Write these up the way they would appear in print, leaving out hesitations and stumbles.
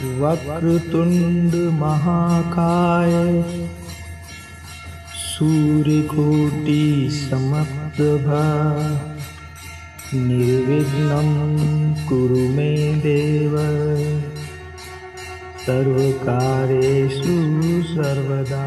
वक्रतुंड महाकाय सूर्यकोटि समप्रभा निर्विघ्नं कुरु मे देव सर्वकार्येषु सर्वदा।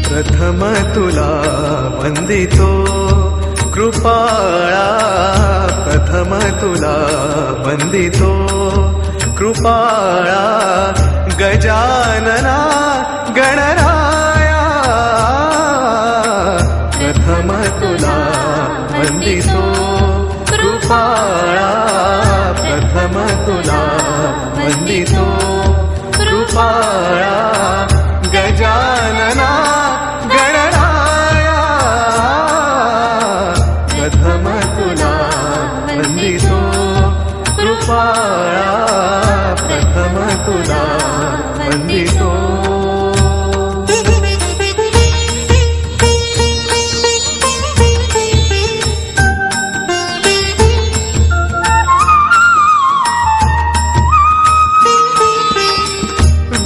प्रथम तुला वंदितो कृपाळा, प्रथम तुला वंदितो कृपाळा, गजानना गणराया। प्रथम तुला वंदितो कृपाळा, प्रथम तुला वंदितो कृपाळा, गजानना गणराया। प्रथम तुला वंदितो कृपाळा, प्रथम तुला वंदितो।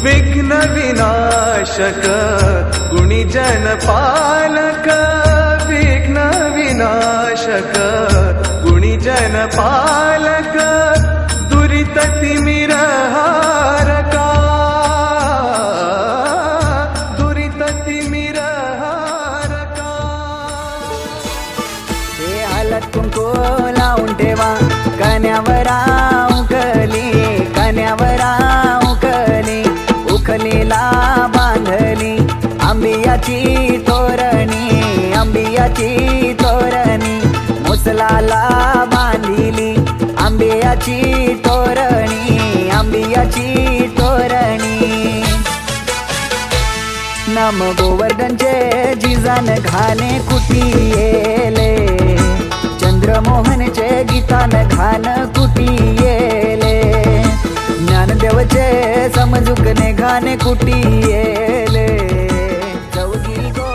विघ्न विनाशक गुणीजन पालक, विघ्न विनाशक गुणीजन पालक, दुरित तिमिरहारका, दुरित तिमिरहारका। हे हळद कुंकू लावून ठेवा कन्यावरा उकली, कन्यावरा उकली, उखलीला बांधली आंबियाची तोरणी, आंबियाची तोरणी, मुसलाला बांधिली आंबियाची तोरणी, आंबियाची तोरणी। नाम गोवर्धनचे जिजान घाणे कुटी येले, चंद्रमोहनचे गीतान घाण कुटी येले, ज्ञानदेवचे समजुकने घाणे कुटी येले। चौगी गो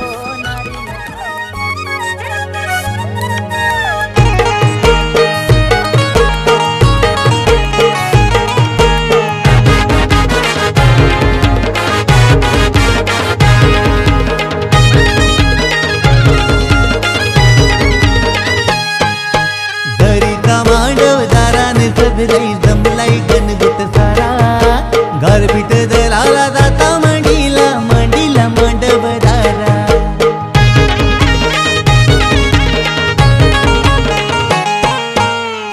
दरिता मांडव दारान सबलाई जमलाई गणगुत सारा, गारपीट दलाला जाता मांडीला, मांडीला मांडव दारा।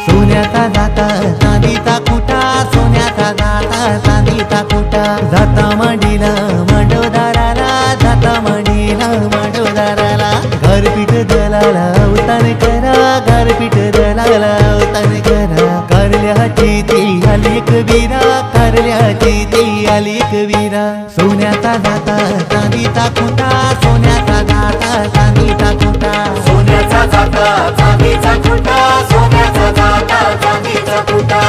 सोन्याचा जाता चांदीचा कुटा, सोन्याचा जाता चांदीचा कुटा, जाता मांडीला मांडव दाराला, जाता मांडीला मांडव दाराला। गारपीट दलाला अवतान करा, गारपीट दलाला अवतान करा, कारल्याची ती आली कबीरा, कारल्याची ती आली कबीरा। सोन्याचा जाता चांदीचा कुटा, सोन्याचा जाता चांदीचा कुटा, सोन्याचा जाता चांदीचा कुटा, सोन्याचा जाता चांदीचा कुटा।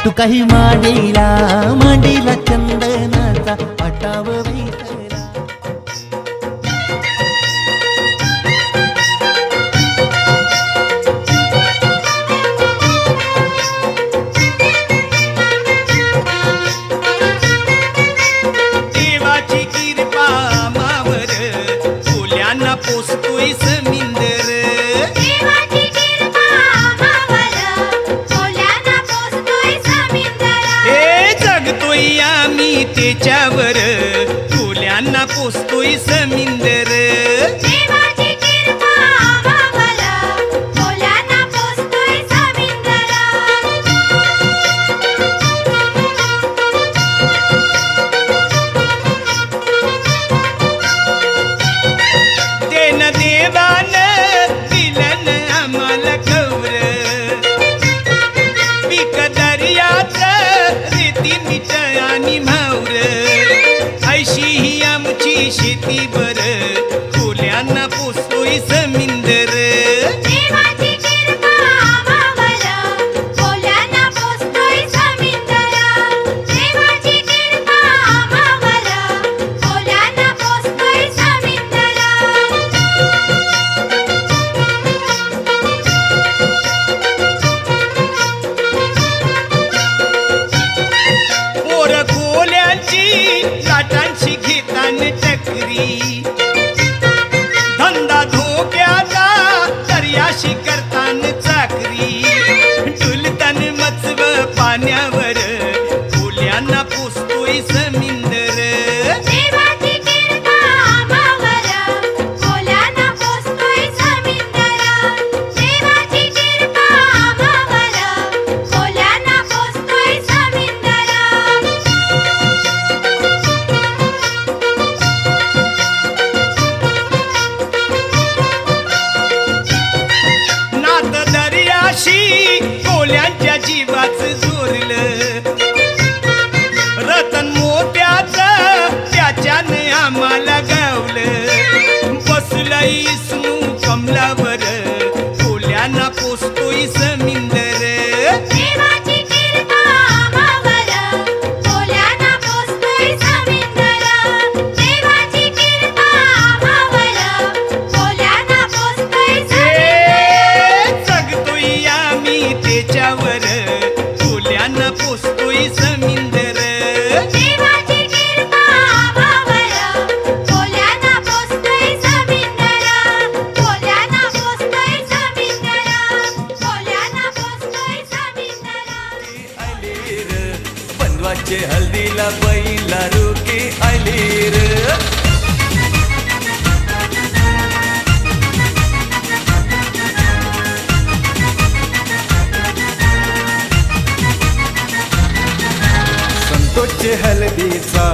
तू काही मांडीला मांडीला चंदनाचा पटाव विसरा। त्याच्यावर कोल्यांना पोचतोय समिंदर. देवाची कृपा आम्हावर, कोल्यांना पोचतोय समिंदर. देन देवान दिलन आम्हाला गौर, पीक दर्याच रेती मीठ आणि म्हावर. ऐशी ही आमची शेती बर, कोल्यांना पोचतोय समिंदर. देवाची कृपा आम्हावर, कोल्यांना पोचतोय समिंदर. देवाची कृपा आम्हावर, कोल्यांना पोचतोय समिंदर. पोर कोल्यांची लाटांची घेतान टकरी, धंदा धोक्याचा दर्याशी करतान चाकरी. डुलतान मचव पाण्यावर, कोल्यांना पोचतोय समिंदर. देवाची कृपा आम्हावर, कोल्यांना पोचतोय समिंदर. देवाची कृपा आम्हावर, कोल्यांना पोचतोय समिंदर. नात दर्याशी कोल्यांच्या जीवाच जोरलं, रतन मोत्याच त्याच्याने आम्हाला गावलं. बसलंय इस्नू कमलावर, कोल्यांना पोचतोय समिंदर. देवाची कृपा आम्हावर, कोल्यांना पोचतोय समिंदर. देवाची कृपा आम्हावर, कोल्यांना पोचतोय समिंदर. जगतोय आम्ही त्याच्यावर, कोल्यांना पोचतोय समिंदर. देवाची कृपा आम्हावर, कोल्यांना पोचतोय समिंदर. कोल्यांना पोचतोय समिंदर. कोल्यांना पोचतोय समिंदर. बंधवाचे हल्दीला बैला रुकी आली र. संतोषचे हलदीचा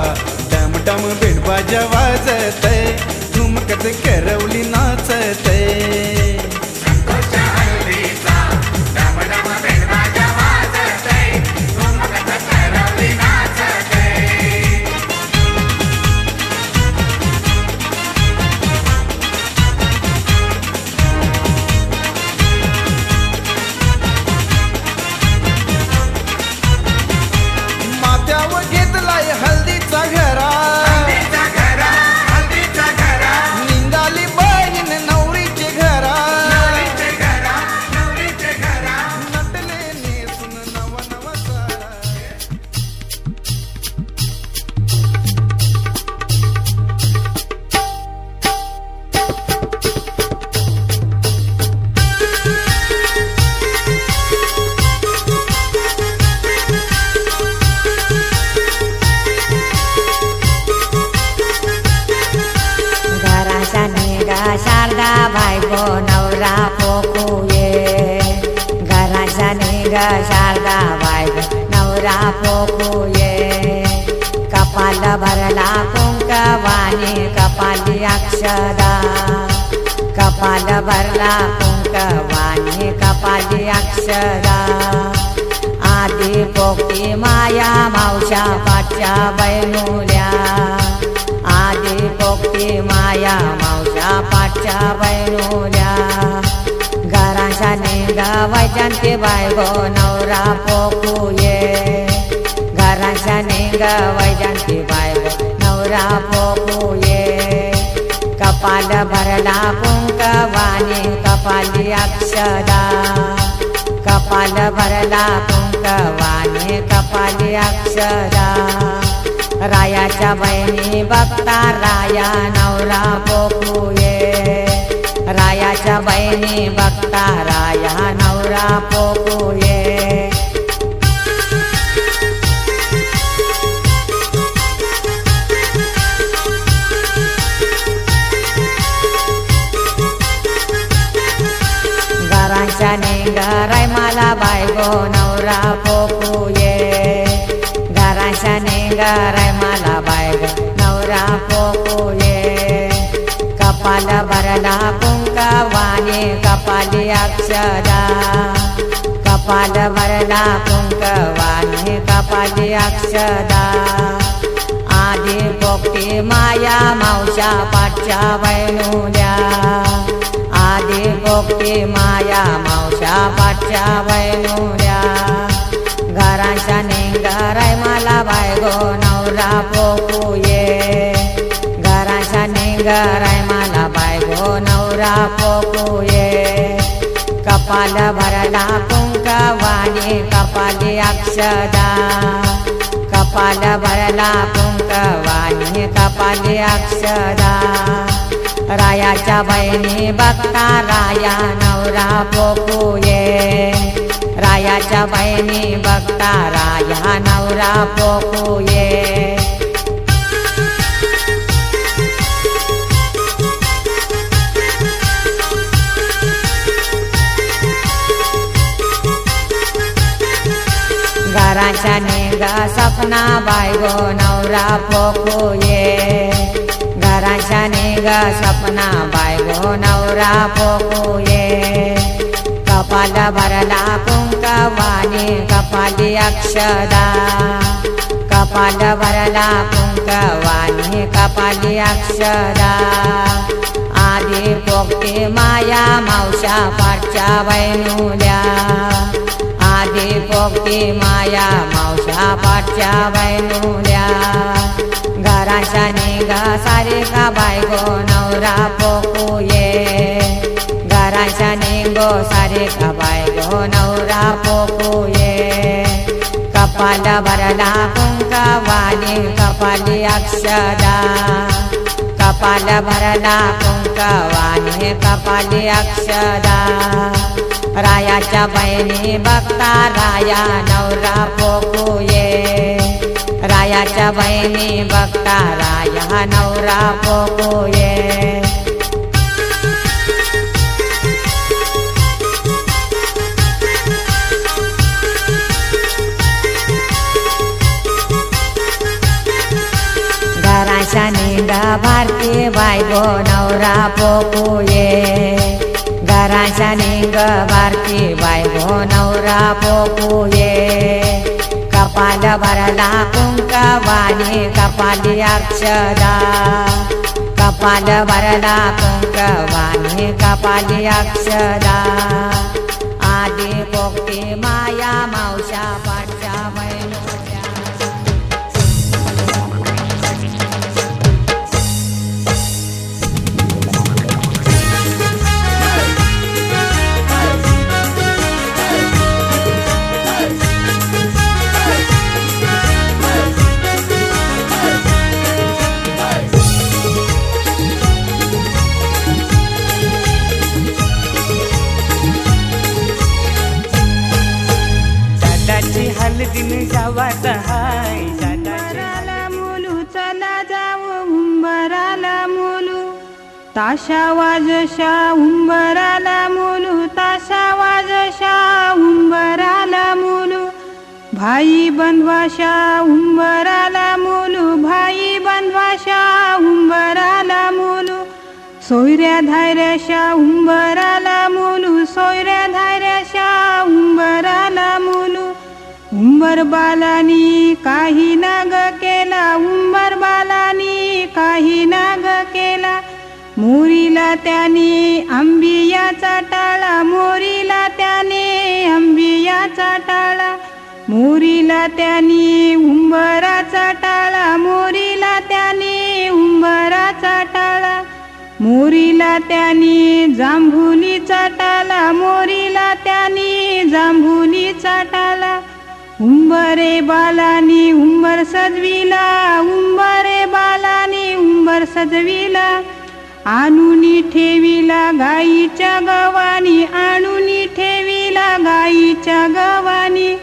डमडम बेंडबाजा वाजतय, ठुमकत करवली नाचतय. माथ्यावर घेतलाय हल्दीचा घरा, निघाली बहीण नवरीचे घरा. नटले नेसून नवा नवा सारा. घराचा निघा शारदा बायको नवरा पोकूये. घराचा निघा शारदा बायको नवरा पोकूये. कपाल भरला कुंकवानी कपाली अक्षदा. कपाल भरला कुंकवानी कपाली अक्षदा. आधी पोकती माया मावशा पाठच्या बैनुल्या. आधी पोकती माया मावशा पाठच्या बैनुल्या. घराच्या निघा वैजंती बायको नवरा पोकूये. घराच्या निघा वैजंती बायको नवरा पोकूये. कपाल भरला कुंकवानी कपाली अक्षदा. कपाल भरला कुंकवानी कपाली अक्षदा. रायाच्या बहिणी बघता राया नवरा पोकूये. रायाच्या बहिणी बघता राया नवरा पोकूये. बायगो नवरा पोकुये घराच्या निंगाराय मला बायगो नवरा पोकुये कपाल भरला कुंकवाने कपाली अक्षदा कपाल भरला कुंकवाने कपाली अक्षदा आधी पोपटी माया मावशा पाठच्या वैनुल्या आधी पोपटी माया मावशा पाठच्या वैनुल्या घराच्या निंगाराय मला बायगो नवरा पोकुये घराच्या निंगाराय मला बायगो नवरा पोकुये कपाल भरला कुंकवाने कपाली अक्षदा कपाल भरला कुंकवाने कपाली अक्षदा रायाच्या बहिणी बघता राया नवरा पोकुये रायाच्या बहिणी बघता राया नवरा पोकुये घराच्या निंगा सपना बायगो नवरा पोकुये घराच्या निंगा सपना बायगो नवरा पोकुये कपाल भरला कुंकवाने कपाली अक्षदा कपाल भरला कुंकवाने कपाली अक्षदा आधी पोपटी माया मावशा पाठच्या वैनुल्या आधी पोपटी माया मावशा पाठच्या वैनुल्या घराच्या निंगा सारे का बायगो नवरा पोकुये घराच्या निंगो सारे का बायगो नवरा पोकुये कपाल भरला कुंकवाने कपाली अक्षदा कपाल भरला कुंकवाने कपाली अक्षदा रायाच्या बहिणी बघता राया नवरा पोकुये रायाच्या बहिणी बघता राया नवरा पोकुये घराच्या निंगा भारती बायगो नवरा पोकुये घराच्या निंग भारती बायगो नवरा पोकुये कपाल भरला कुंकवाने कपाली अक्षदा कपाल भरला कुंकवाने कपाली अक्षदा आधी पोपटी माया मावशा पाठच्या वैनुल्या हलदीन जावात हाय उंबराला मुलू चला जाऊ उंबराला मुलू ताशा वाजशा उंबराला मुलू ताशा वाजशा उंबराला मुलू भाई बंधवाशा उंबराला मुलू भाई बंधवाशा उंबराला मुलू सोयऱ्या धायऱ्याशा उंबराला मुलू सोयऱ्या धायऱ्याशा उंबराला मुलू उंबर बालानी काही नाग केला उंबर बालानी काही नाग केला मोरीला त्याने आंबियाचा टाळा मोरीला त्याने आंबियाचा टाळा मोरीला त्याने उंबराचा टाळा मोरीला त्याने उंबराचा टाळा मोरीला त्याने जांभुलीचा टाळा मोरीला त्याने जांभुलीचा टाळा उंबरे बालानी उंबर सजविला उंबरे बालानी उंबर सजविला आणूनी ठेविला गाईच्या गवानी आणूनी ठेविला गाईच्या गवानी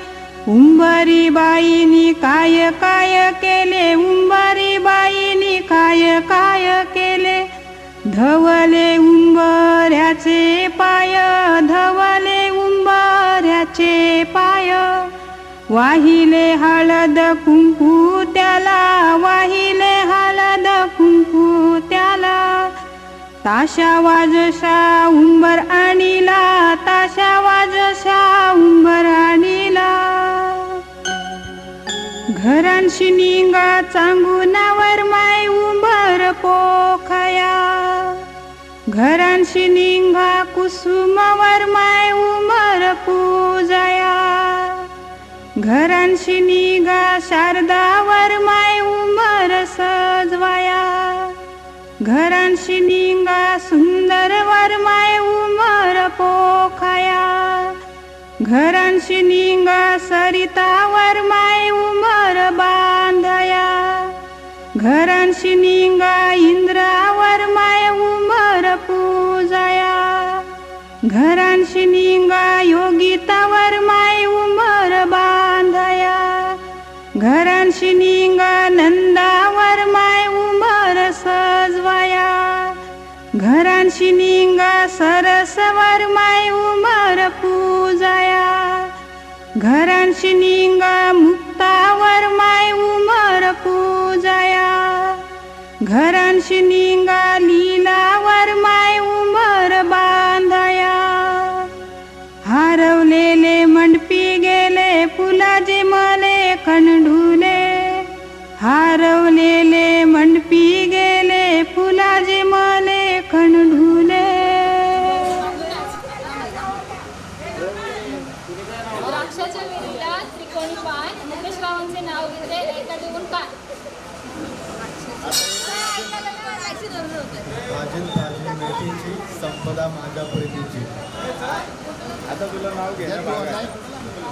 उंबरी बाईनी काय काय केले उंबरी बाईनी काय काय केले धवले उंबऱ्याचे पाय धवले उंबर वाऱ्याचे पाय वाहिले हळद कुंकू त्याला वाहिले हळद कुंकू त्याला ताशा वाजशा उंबर आणीला ताशा वाजशा उंबर आणीला घरांशी निंगा चांगुनावर माय उंबर पोखया घरांशी निंगा कुसुमावर माय उंबर पूजया घरांशी निगा शारदावर माय उंबर सजवाया घरांशी निंगा सुंदरवर माय उंबर पोखया घरांशी निंगा सरितावर माय उंबर बांधया घरांशी निंगा इंद्रावर माय उंबर पूजया घरांशी निंगा योगितावर माय उंबर बांधया घरांशी निंगा नंदावर माय उंबर सजवाया घरांशी निंगा सरसवर माय उंबर पूजया घरांशी निंगा मुक्तावर माय उंबर पूजया घरांशी निंगा लीलावर माय उंबर बांधया हरवलेले मंडपी गेले फुलाचे मले कंढुले हरवलेले मंडपी गेले फुलाचे मले कंढुले द्राक्षाच्या वेलीला त्रिकोणी पान मुकेशरावांचे नाव घेतले एका देऊन काय मेथीची संपदा माझ्या प्रीतीची. आता तुला नाव घ्या.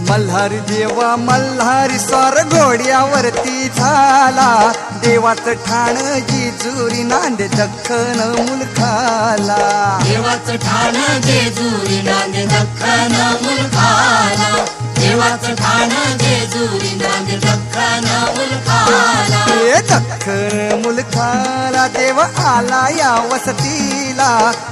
मल्हारी देवा मल्हारी स्वार घोड्यावरती झाला देवाचं ठाण जेजुरी नांदे दख्खन मुलखाला देवाचं ठाण जेजुरी नांदे दख्खन मुलखाला देवाचं ठाण जेजुरी नांदे दख्खन मुलखाला हे दख्खन मुलखाला देव आला या वसतीला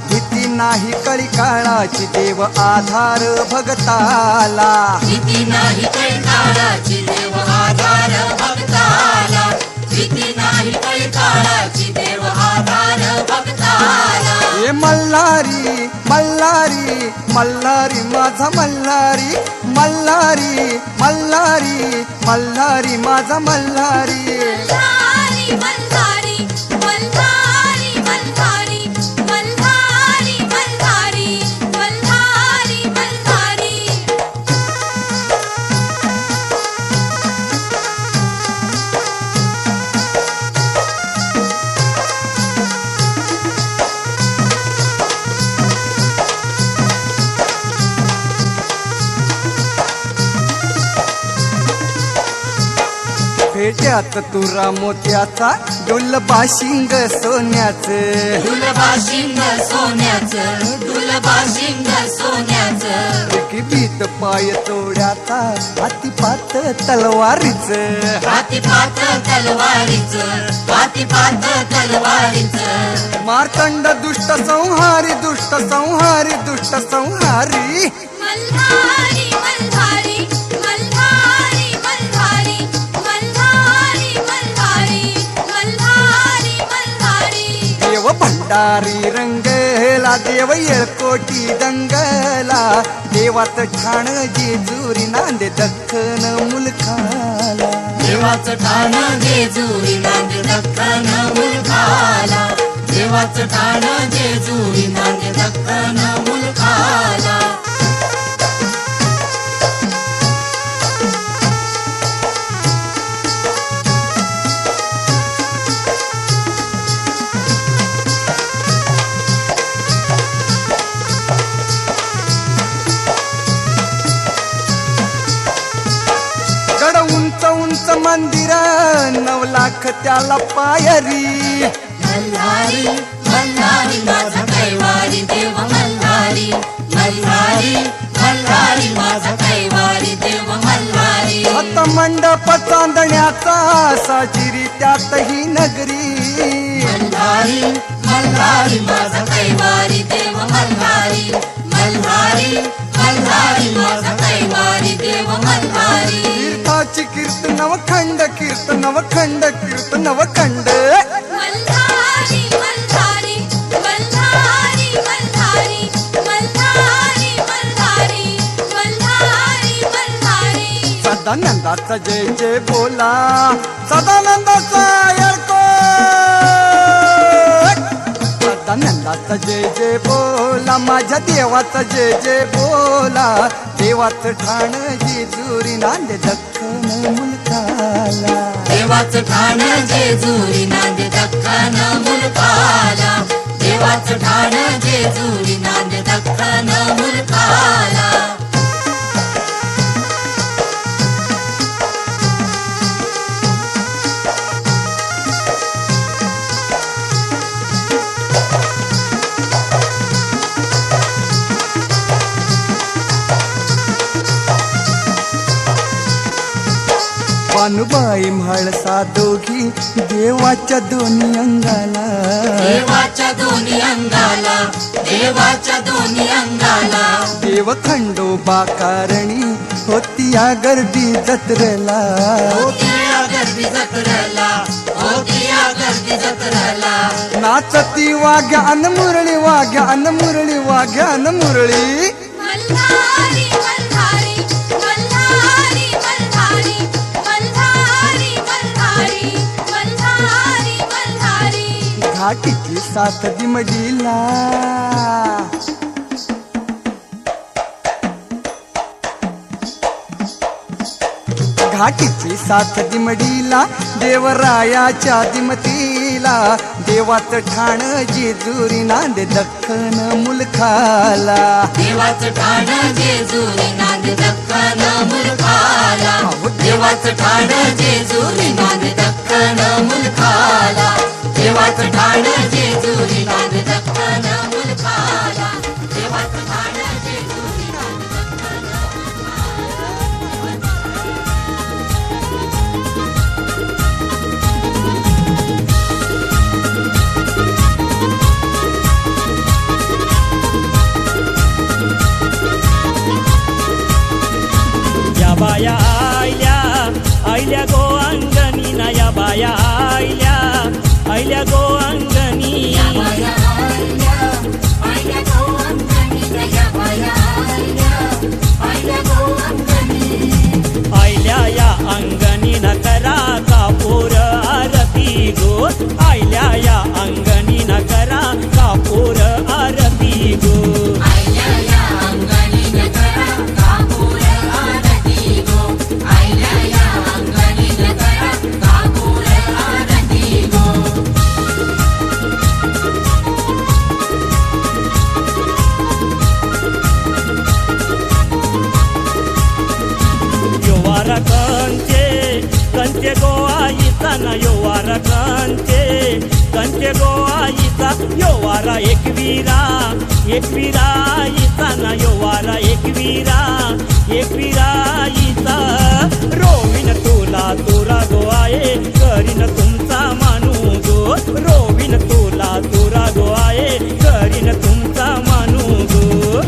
भीती नाही कळी काळाची देव आधार भगताला भीती नाही कळी काळाची देव आधार भगताला भीती नाही कळी काळाची देव आधार भगताला हे मल्हारी मल्हारी मल्हारी माझा मल्हारी मल्हारी मल्हारी मल्हारी माझा मल्हारी मल्हारी मल्हारी मल्हारी मल्हारी मल्हारी मल्हारी मल्हारी मल्हारी फेट्यात तुरा मोत्याचा डुलबा शिंग सोन्याचं डुलबाशिंग सोन्याचं डुलबाशिंग सोन्याचं बीत पाय तोड्याचा हातीपात तलवारीचं पातिपात तलवारीचं पातिपात तलवारीचं मार्तंड दुष्ट संहारी दुष्ट संहारी दुष्ट संहारी मल्हारी मल्हारी मल्हारी मल्हारी मल्हारी मल्हारी मल्हारी मल्हारी देव भंडारी रंगला देव येळकोटी दंगला देवात ठाण जेजुरी नांदे दख्खन मुलखाला देवाचं ठाण जेजुरी नांदे दख्खन मुलखाला देवाचं ठाण जेजुरी नांदे दख्खन मुलखाला गड उंच उंच मंदिर 9 लाख त्याला पायरी मल्हारी मल्हारी माझा कैवारी देव मल्हारी मल्हारी मल्हारी माझा कैवारी देव मल्हारी हत मंडप चांदण्याचा साजिरी त्यातही नगरी मल्हारी मल्हारी माझा कैवारी देव मल्हारी मल्हारी मल्हारी माझा कैवारी देव मल्हारी तीर्थाची कीर्तनवखंड कीर्तनवखंड कीर्तनवखंड मल्हारी मल्हारी मल्हारी मल्हारी मल्हारी मल्हारी मल्हारी मल्हारी सदानंदाचा जय जय बोला सदानंदाचा येळकोट सदानंदाचा जय जय बोला माझ्या देवाचा जय जय बोला देवाचं ठाण जेजुरी नांदे दख्खन मुलखाला देवाचं ठाण जेजुरी नांदे दख्खन मुलखाला देवाचं ठाण जेजुरी नांदे दख्खन मुलखाला पानुबाई म्हाळसा दोघी देवाच्या दोन्ही अंगाला देवाच्या दोन्ही अंगाला देवाच्या दोन्ही अंगाला देव खंडोबा कारणी होती या गर्दी जत्रेला होतिया गर्दी जत्रेला होतिया गर्दी जत्रेला नाचती वाघ्या अन मुरळी वाघ्या अन मुरळी वाघ्या अन मुरळी मल्हारी मल्हारी मल्हारी मल्हारी मल्हारी मल्हारी मल्हारी मल्हारी घाटीची साथ दिमडीला घाटीची साथ दिमडीला देवरायाच्या दिमतीला देवाचं ठाण जेजुरी नांदे दख्खन मुलखाला देवाचं ठाण जेजुरी नांदे दख्खन मुलखाला देवाचं ठाण जेजुरी नांदे दख्खन मुलखाला देवाचं ठाण जेजुरी नांदे दख्खन मुलखाला देवाचं ठाण जेजुरी नांदे या बाया आयल्या गो अंगणी ना या बाया आयल्या गो अंगणी आयल्या गो अंगणी या बाया आईल्या गो अंगणी आईल्या या अंगणी न करा कापूर आरती गो आईल्या या अंगणी न करा कापूर आरती गो आईल्या या अंगणी न करा कापूर आरती गो आईल्या या अंगणी न करा कापूर आरती गो योवार कंचे गो आईचा न योवार कंचे गो आईचा योवारा एकवीरा आईचा न योवारा एकवीरा आईचा रोविन तुला तुरा गो आहे करीन तुमचा मानू गो रोविन तुला तुरा गो आहे करीन तुमचा मानू गो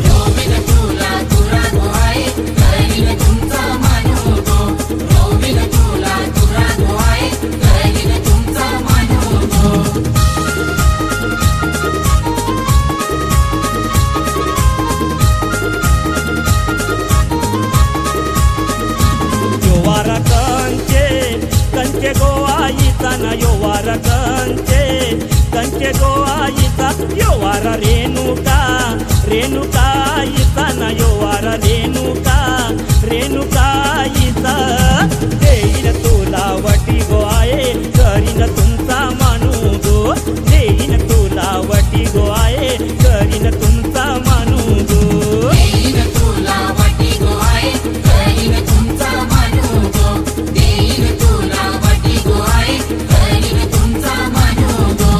रोविन तुला तुरा गो आहे करीन तुमचा मानू गो रोविन तुला तुरा गो आहे करीन तुमचा मानू गो योवार कंचे गो आईचा न योवार कंचे गो आईचा योवार रेणुका आईचा न योवार रेणुका आईचा देईन तुला वटी गो आहे करीन तुमचा मानू गो देईन तुला वटी गो आहे करीन तुमचा मानू गो देईन तुला वटी गो आहे करीन तुमचा मानू गो देईन तुला वटी गो आहे करीन तुमचा मानू गो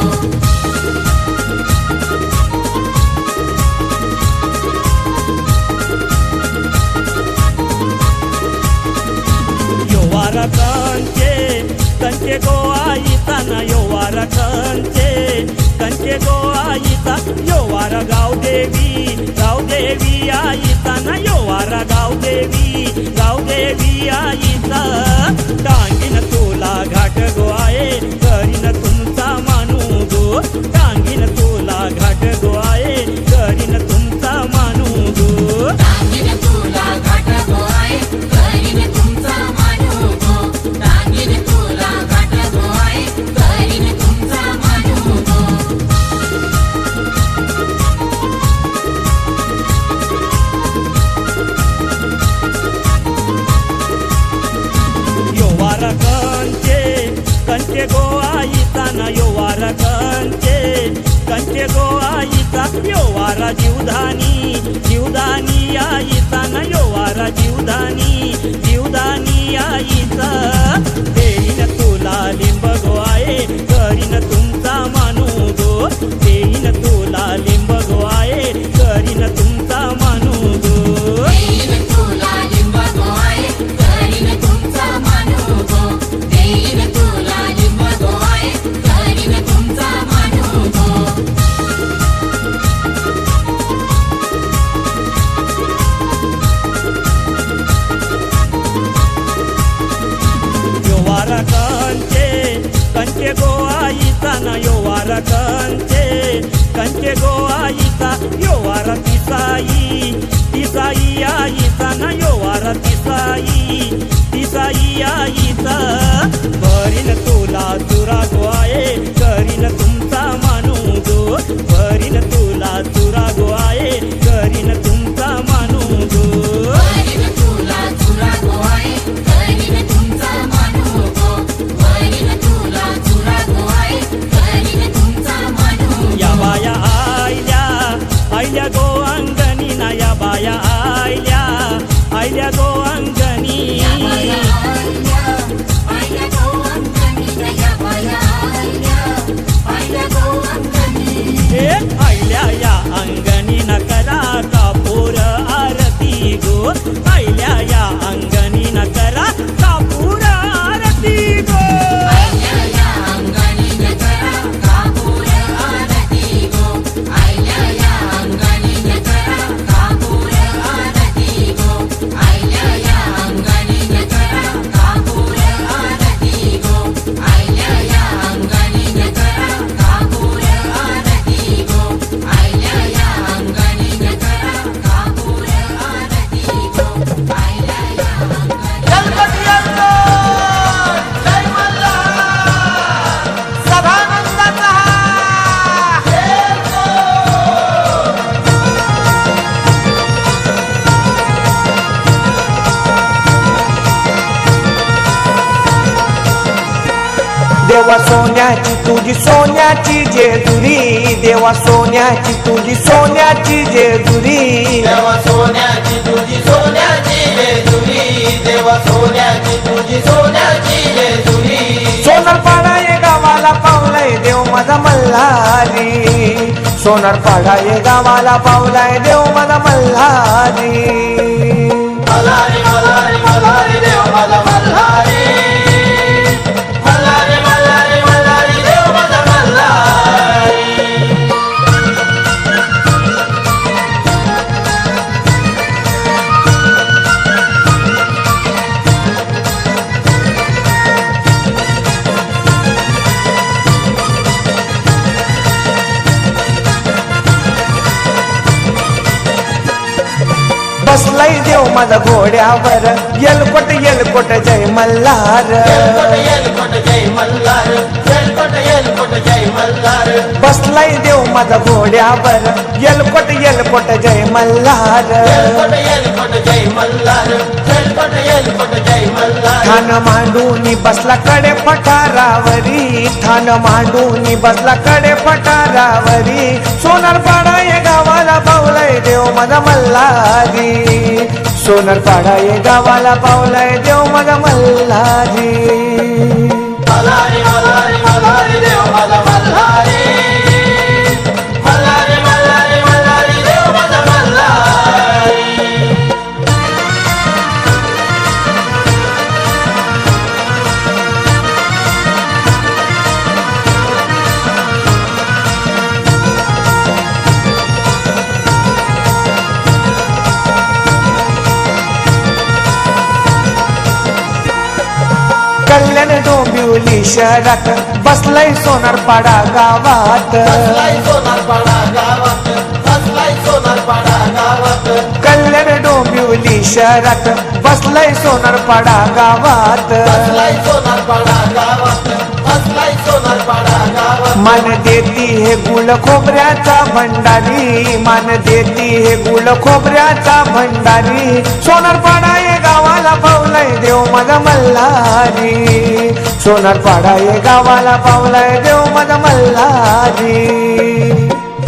योवार कंचे गो आईचा न योवार कंचे गो आईचा योवार गावदेवी आईचा न योवार गावदेवी आईचा टांगीन तुला घाट गो आहे करीन तुमचा मानू गो टांगीन तुला घाट गो आहे करीन तुमचा मानू गो टांगीन तुला घाट गो आहे करीन तुमचा मानू गो टांगीन तुला घाट गो आहे करीन तुमचा मानू गो योवार कंचे गो आईचा न योवार कंचे गो आईचा योवारा जीवदानी आईचा न योवारा जीवदानी आईचा देईन तुला लिंब गो आहे करीन तुमचा मानू गो देईन तुला लिंब गो आहे करीन तुमचा मानू गो देईन तुला लिंब गो आहे करीन तुमचा मानू गो देईन तुला लिंब गो आहे करीन तुमचा मानू गो योवार कंचे गो आईचा न योवार कंचे गो आईचा योवार तिसाई आईचा न योवार तिसाई आईचा भरीन तुला तुरा गो आहे करीन तुमचा मानू गो भरीन तुला तुरा गो आहे करीन तुमचा मानू गो करीन तुला तुरा गो आहे करीन तुमचा मानू गो करीन तुला तुरा गो आहे करीन तुमचा मानू या बाया आईल्या गो अंगणी ना या बाया आईल्या गो देवा सोन्याची तुझी सोन्याची जेजुरी, देवा सोन्याची तुझी सोन्याची जेजुरी, देवा सोन्याची तुझी सोन्याची जेजुरी, देवा सोन्याची तुझी सोन्याची जेजुरी. सोनारपाडा ये गावाला पावलाय देव माझा मल्हारी, सोनारपाडा ये गावाला पावलाय देव माझा मल्हारी. मल्हारी मल्हारी मल्हारी देव माझा मल्हारी, मल्हारी मल्हारी मल्हारी देव माझा मल्हारी. बसलाय देव माझा घोड्यावर येलकोट येलकोट जय मल्हार, येलकोट जय मल्हार, येलकोट येलकोट जय मल्हार. बसलाय देव माझा घोड्यावर येलकोट येलकोट जय मल्हार. येलकोट येलकोट जय मल्हार, येलकोट येलकोट जय मल्हार. ठाण मांडूनी बसला कडे पठारावरी, ठाण मांडूनी बसला कडे पठारावरी. सोनारपाडा ये गावाला पावलाय देव माझा मल्हारी, सोनारपाडा ये गावाला पावलाय देव माझा मल्हारी. मल्हारी मल्हारी मल्हारी देव माझा मल्हारी, मल्हारी मल्हारी मल्हारी देव माझा मल्हारी. कल्याण डोंबिवली शहरात बसलाय सोनारपाडा गावात, बसलाय सोनारपाडा गावात, बसलाय सोनारपाडा गावात. कल्याण डोंबिवली शहरात बसलाय सोनारपाडा गावात. बसलाय सोनारपाडा गावात, बसलाय सोनारपाडा गावात. मान देती हे गुळ खोबऱ्याचा भंडारी, मान देती हे गुळ खोबऱ्याचा भंडारी. सोनारपाडा ये गावाला पावलाय देव माझा मल्हारी, सोनारपाडा ये गावाला पावलाय देव माझा मल्हारी.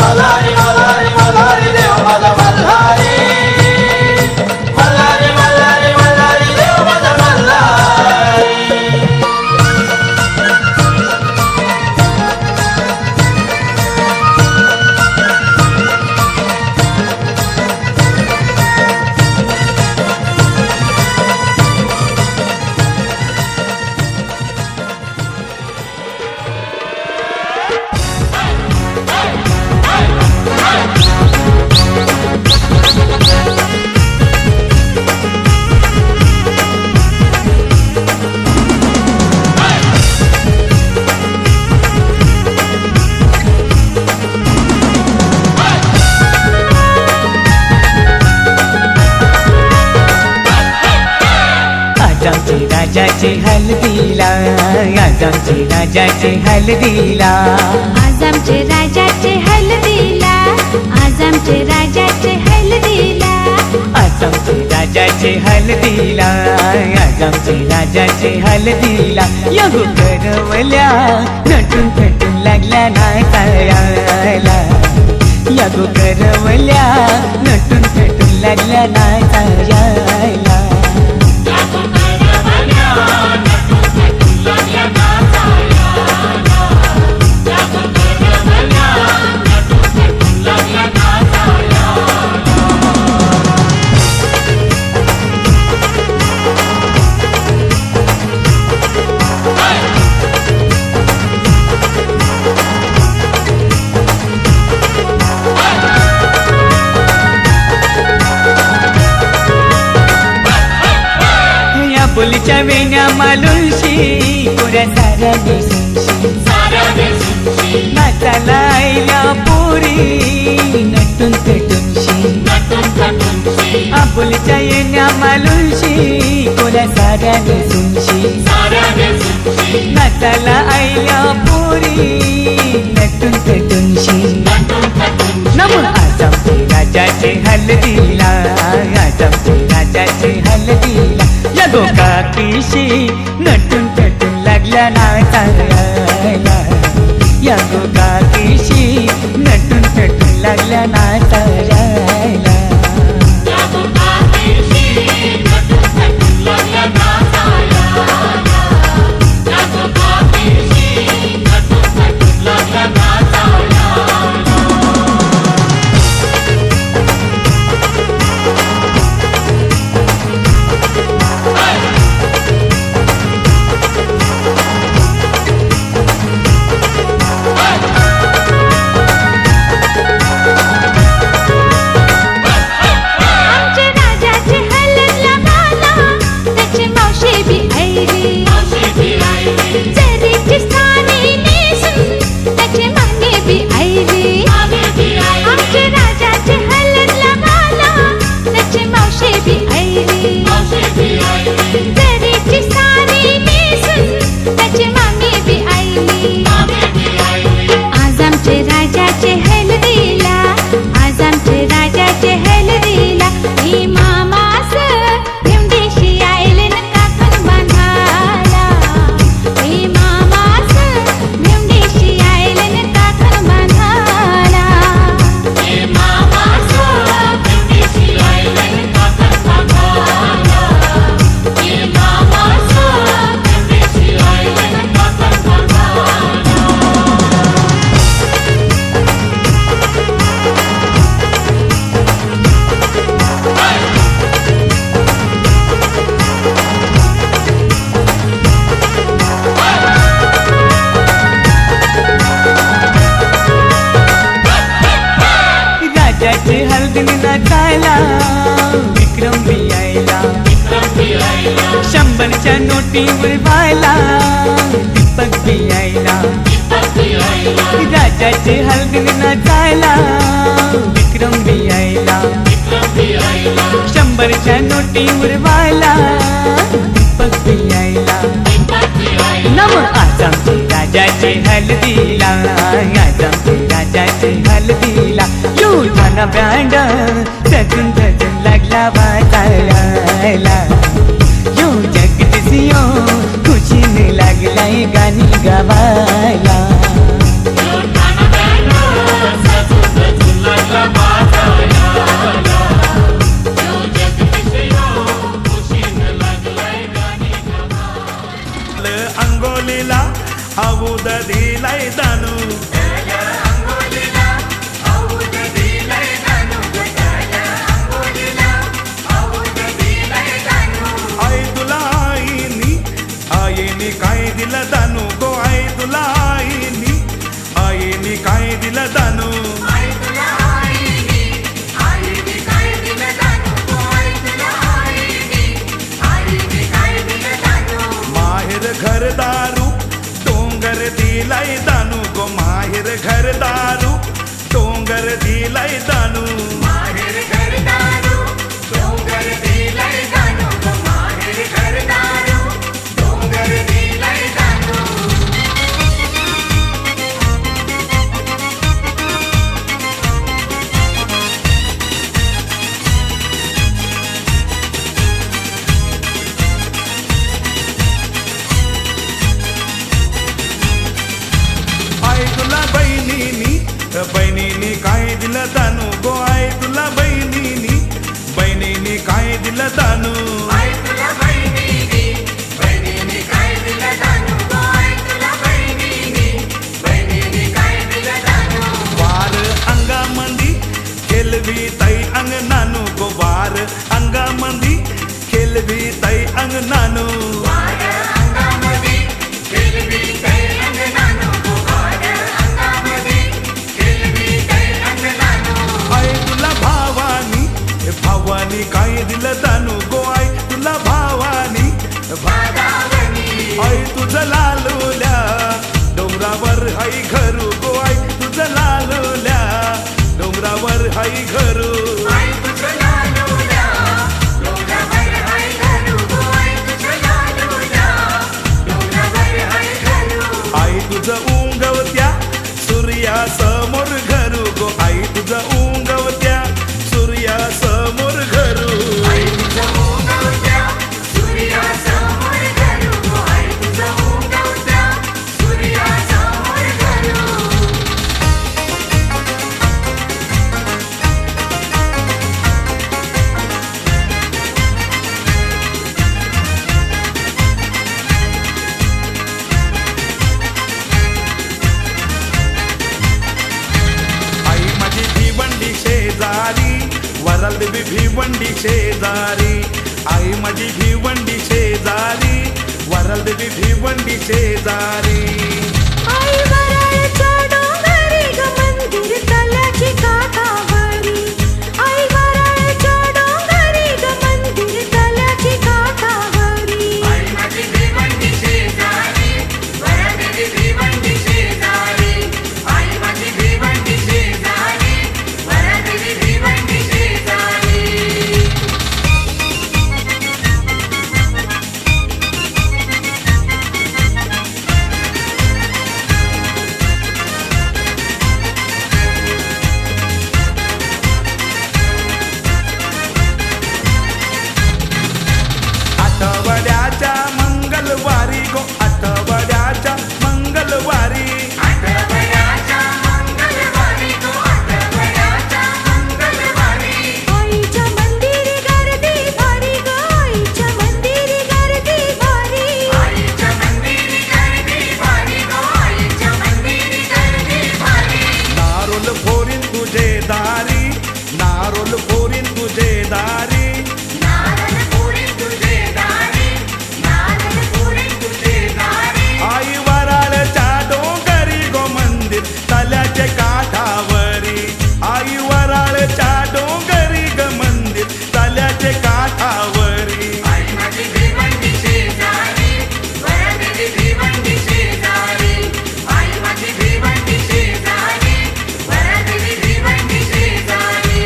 मल्हारी मल्हारी मल्हारी देव माझा मल्हारी, मल्हारी मल्हारी मल्हारी देव माझा मल्हारी. आमचे राजाचे हल्दीला, आज आमचे राजाचे हल्दीला, आज आमचे राजाचे हल्दीला, आज आमचे राजाचे हल्दीला. आज आमचे राजाचे हल्दीला, आज आमचे राजाचे हल्दीला. यगो करवल्या नटून थटून लागल्या नाचायला, यगो करवल्या नटून थटून लागल्या नाचायला. बोलीच्या वेण्या मालुंशी पुऱ्या साऱ्या देशुंशी, नाचाला आईल्या पुरी नटून पेटूनशी. आपुलीच्या येण्या मालुंशी पुऱ्या साऱ्या देशुंशी, नाचाला आईल्या पुरी नटून पेटूनशी. नमो आज आमचे राजाचे हल्दीला, आज आमचे राजाचे हल्दीला. यगो काकीशी नटून पेटून लागल्या नाचायला या गोकाकीशी नटून थटून लागल्या नाचायला नाचायला विक्रम बी यायला 100च्या नोटीवर व्हायला दीपक बी यायला राजाचे हलगीन नाचायला विक्रम बी यायला 100च्या नोटीवर व्हायला दीपक बी यायला नम आज आमचे राजाचे हलदीला आज आमचे राजाचे हलदीला युठाना ब्रँड सजून सजून लागला वाजायला यो जगदीशियो खुशीने लागलाय गाणी गावायला अंगोलीला आऊद दिलाय दानू आई तुला आईनी काय दिलं दानू गो आई तुला आईनी काय दिलं दानू माहेर घरदारू डोंगर दिलाय दानू गो माहेर घरदारू डोंगर दिलाय दानू माहेर घरदारू डोंगर दिलाय दानू गो माहेर घरदारू डोंगर दिलाय दानू आई तुला बहिणीनी काय दिलं दानू गो आई तुला बहिणीनी काय दिलं दानू आई तुला बहिणीनी काय दिलं दानू गो आई तुला बहिणीनी काय दिलं दानू वार अंगामंदी खेलवी ताई अंग नानू गो वार अंगामंदी खेलवी ताई अंग नानू भावानी काय दिलं दानू गो आई तुला भावानी आई तुझं लालूल्या डोंगरावर हाई घरू गो आई तुझं लालूल्या डोंगरावर हाई घरू आई तुझं उंगवत्या सूर्या समोर घरू गो आई तुझं उंगवत्या सूर्या समोर घरू आई तुझं उंगवत्या सूर्या समोर घरू गो आई तुझं उंगवत्या भिवंडी शेजारी आई माझी भिवंडी शेजारी वराल देवी भिवंडी शेजारी आई वराळच्या डोंगरी ग मंदिर तलाची काठावरी आई वराळच्या डोंगरी ग मंदिर तलाची काठावरी आई माझी भिवंडी शेजारी वराल देवी भिवंडी शेजारी आई माझी भिवंडी शेजारी वराल देवी भिवंडी शेजारी आठवड्याच्या मंगलवारी गो आठवड्याच्या मंगलवारी आठवड्याच्या मंगलवारी गो आठवड्याच्या मंगलवारी आईच्या मंदिरी गर्दी भारी ग आईच्या मंदिरी गर्दी भारी आईच्या मंदिरी गर्दी भारी गो आईच्या मंदिरी गर्दी भारी नारोल फोरीन तुझे दारी नारोल फोरीन तुझे दारी नारळ पुरी तुझे दारी नारळ पुरी तुझे दारी आई वराळच्या डोंगरी गो मंदिर तल्याचे काठावरी आई वराळच्या डोंगरी ग मंदिर तल्याचे काठावरी आई माझी भिवंडी शेजारी वराल देवी भिवंडी शेजारी आई माझी भिवंडी शेजारी वराल देवी भिवंडी शेजारी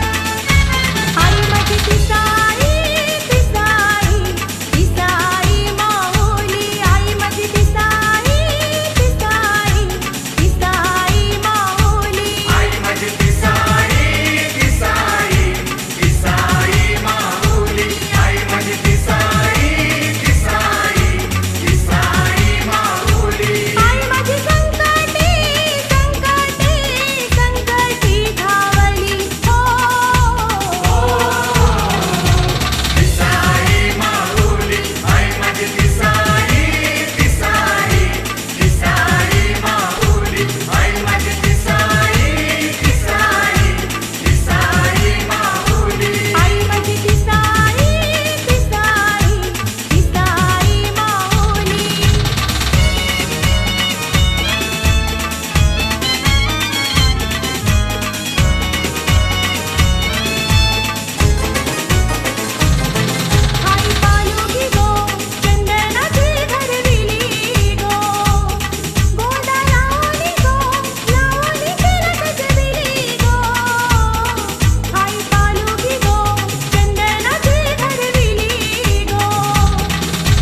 आई माझी तिसाई तिसाई तिसाई माऊली आई माझी तिसाई तिसाई तिसाई माऊली आई माझी तिसाई तिसाई तिसाई माऊली आई माझी तिसाई तिसाई तिसाई माऊली आई माझी संकटी संकटी संकटी धावली हो तिसाई माऊली आई माझी तिसाई तिसाई तिसाई माऊली आई माझी तिसाई तिसाई तिसाई माऊली आई माझी तिसाई तिसाई तिसाई माऊली आई पालुगी गो चंदनाची भरविली गो गोदा लावणी गो लावणी तिला सजविली गो आई पालुगी गो चंदनाची भरविली गो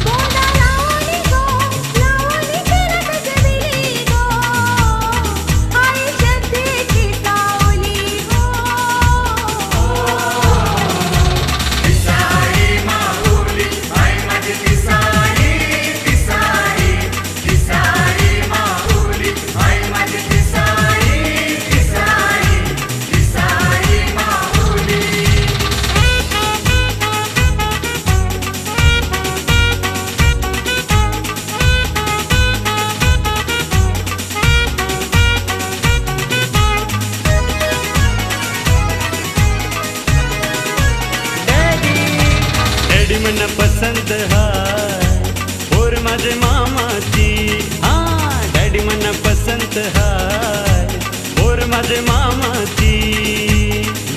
गोदा लावणी गो लावणी तिला सजविली गो आई श्रद्धेची सावली हो तिसाई माऊली आई माझी तिसाई तिसाई तिसाई माऊली आई माझी तिसाई तिसाई तिसाई माऊली डॅडी मन पसंत हाय और माझे मामाची हा डॅडी मन पसंत हाय और माझे मामाची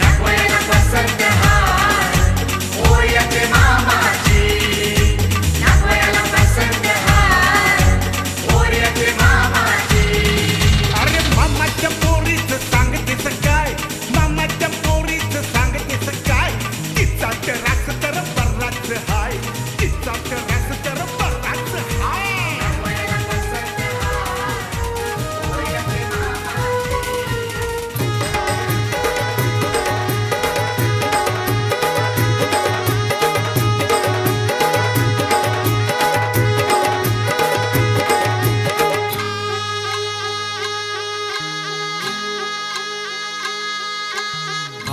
नकोयला पसंत हाय ओ येते मामाची नकोयला पसंत हाय ओ येते मामाची अरे मामाच्या पोरीचं सांगतेस काय मामाच्या पोरीचं सांगतेस काय तिचा रास तर बराच हाय तिचा रास तर बराच हाय नकोयला पसंत हाय ओ येते मामाची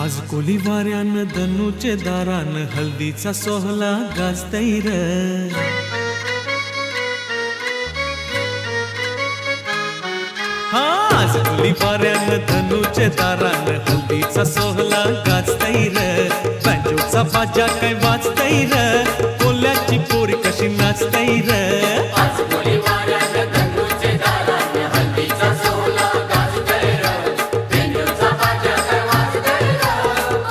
आज कोली वाऱ्यानं धनुचे दारान हल्दीचा सोहळा गाजतैर हा आज कोली वाऱ्यानं धनुचे दारान हल्दीचा सोहळा गाजतय र बँजोचा बाजा काय वाजतय र कोल्याची पोरी कशी नाचतय र आज कोली वाऱ्यानं धनुचे दारान हल्दीचा सोहळा गाजतय र बेंजूचा बाजा काय वाजतय र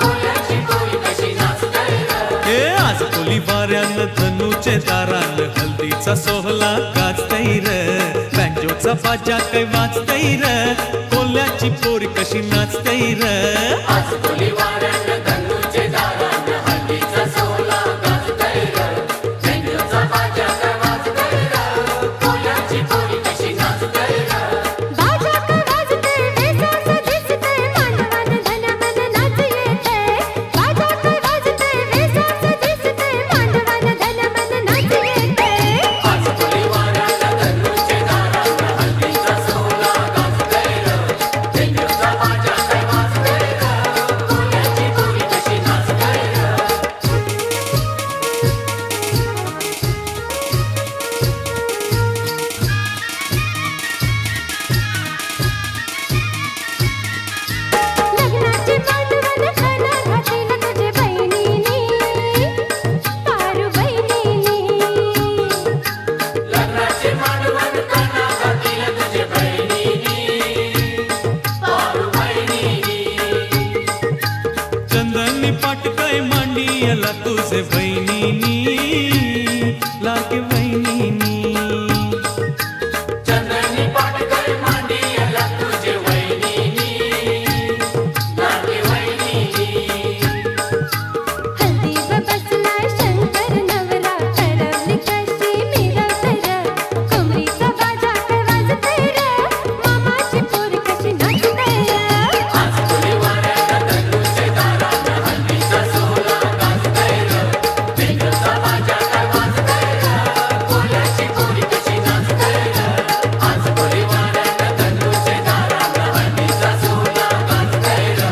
कोल्याची पोरी कशी नाचतय र हे आज कोली वाऱ्यानं धनुचे दारान हल्दीचा सोहळा गाजतय र बँजोचा बाजा काय वाजतय र कोल्याची पोरी कशी नाचतय र आज कोली वाऱ्यानं धनुचे दारान हल्दीचा सोहळा गाजतय र बेंजूचा बाजा काय वाजतय र कोल्याची पोरी कशी नाचतय र बाजा काय वाजतंय वेसाचं दिसतंय मांडवानं धनामन नाच येतंय बाजा काय वाजतंय वेसाचं दिसतंय मांडवानं धनामन नाच येतंय आज कोली वाऱ्यानं धनुचे दारान हल्दीचा सोहळा गाजतय र बेंजूचा बाजा काय वाजतय र कोल्याची पोरी कशी नाचतय र लग्नाची मांडवं खाना घातील तुझे बहिणीनी पारू बहिणीनी लग्नाचे मांडवण कना घातील तुझे बहिणीनी पारू बहिणीनी चंदनी पाटकाय मांडियला तुझे बहिणीनी लागे बहिणीनी चंदनी पाटकर मांडियाला तुझे वहिनीनी लागे वहिनीनी हल्दीवर बसलाय शंकर नवरा ठरवली कशी मिरवतर कमरीचा बाजा काय वाजतंय र मामाची पोर कशी नाचतंय र आज कोली वाऱ्यानं धनुचे दारान हल्दीचा सोहळा गाजतय र बेंजूचा बाजा काय वाजतय र कोल्याची पोरी कशी नाचतय र आज कोली वाऱ्यानं धनुचे दारान हल्दीचा सोहळा गाजतय र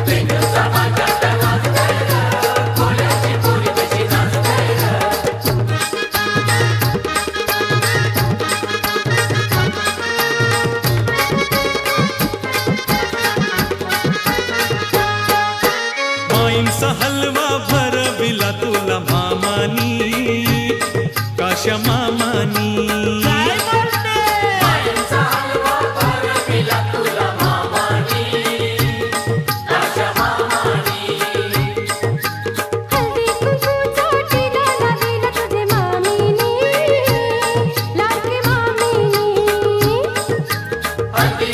बेंजूचा बाजा काय वाजतय र कोल्याची पोरी कशी नाचतय र माईंचा हलवा भरविला तुला मामानी काशा मामानी माईचा हलवा भरविला तुला मामानी काशा मामानी हल्दी कुंकूचा टिळा लावीला तुझे मामीनी लाडकी मामीनी हल्दी